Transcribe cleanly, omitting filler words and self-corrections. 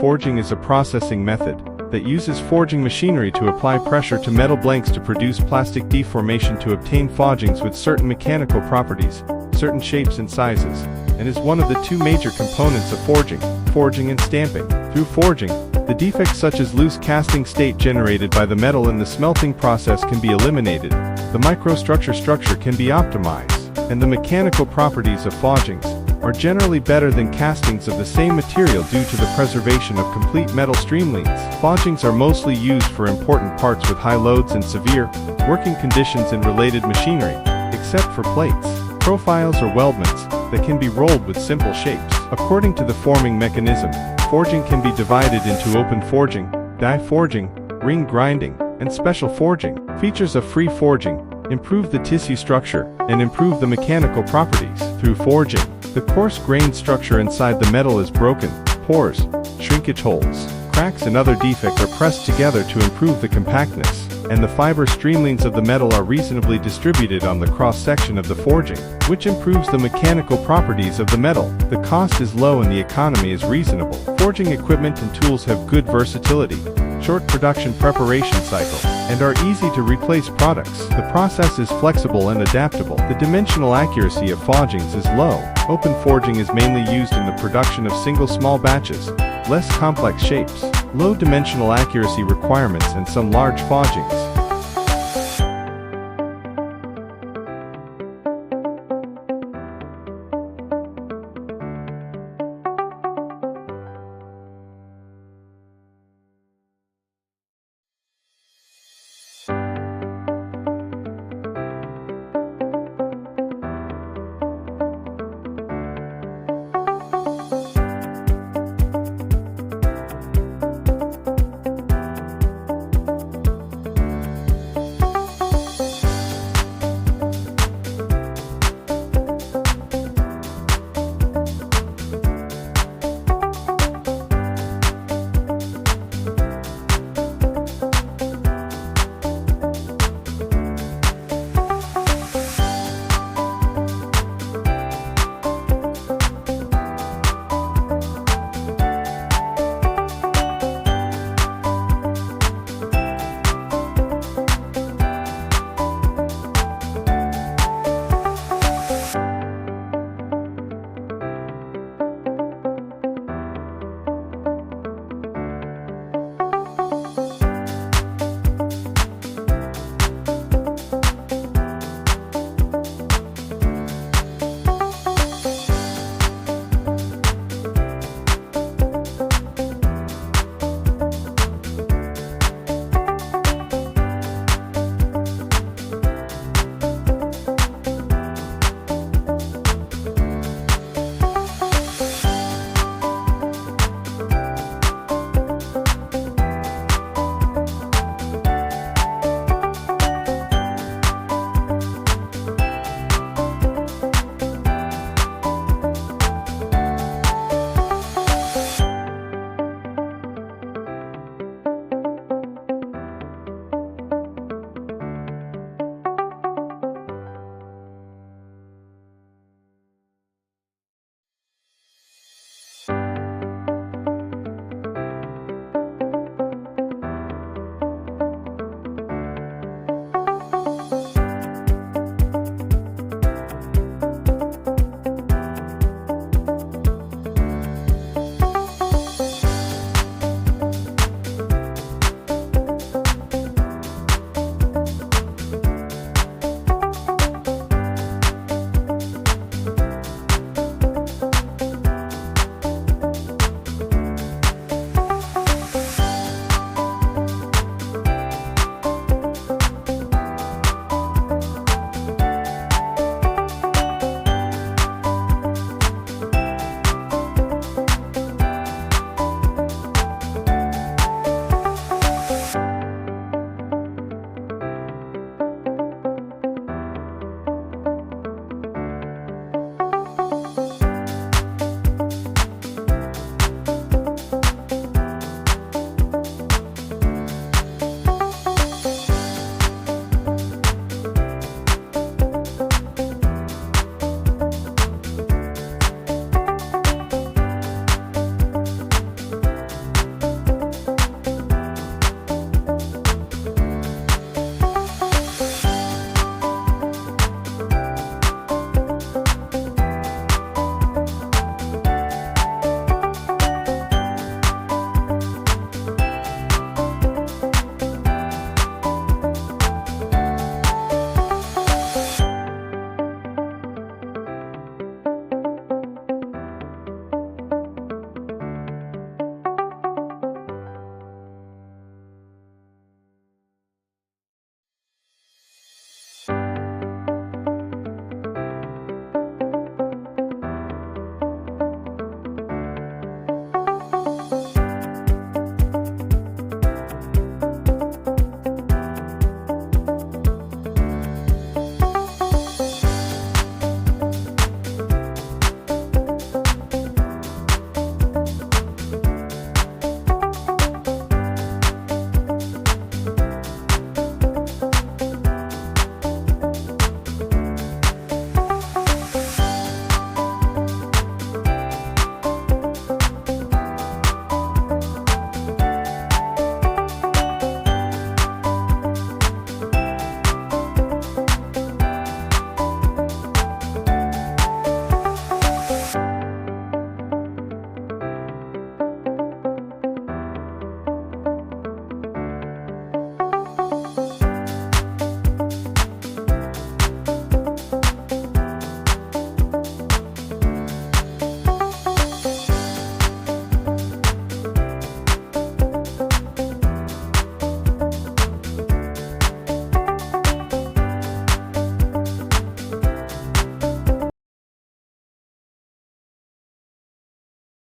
Forging is a processing method that uses forging machinery to apply pressure to metal blanks to produce plastic deformation to obtain forgings with certain mechanical properties, certain shapes and sizes, and is one of the two major components of forging and stamping. Through forging, the defects such as loose casting state generated by the metal in the smelting process can be eliminated, the microstructure can be optimized, and the mechanical properties of forgings are generally better than castings of the same material due to the preservation of complete metal streamlines. Forgings are mostly used for important parts with high loads and severe working conditions in related machinery, except for plates, profiles or weldments that can be rolled with simple shapes. According to the forming mechanism, forging can be divided into open forging, die forging, ring grinding, and special forging. Features of free forging improve the tissue structure and improve the mechanical properties. Through forging, the coarse-grained structure inside the metal is broken, pores, shrinkage holes, cracks and other defects are pressed together to improve the compactness, and the fiber streamlines of the metal are reasonably distributed on the cross-section of the forging, which improves the mechanical properties of the metal. The cost is low and the economy is reasonable. Forging equipment and tools have good versatility, short production preparation cycle, and are easy to replace products. The process is flexible and adaptable. The dimensional accuracy of forgings is low. Open forging is mainly used in the production of single small batches, less complex shapes, low dimensional accuracy requirements and some large forgings.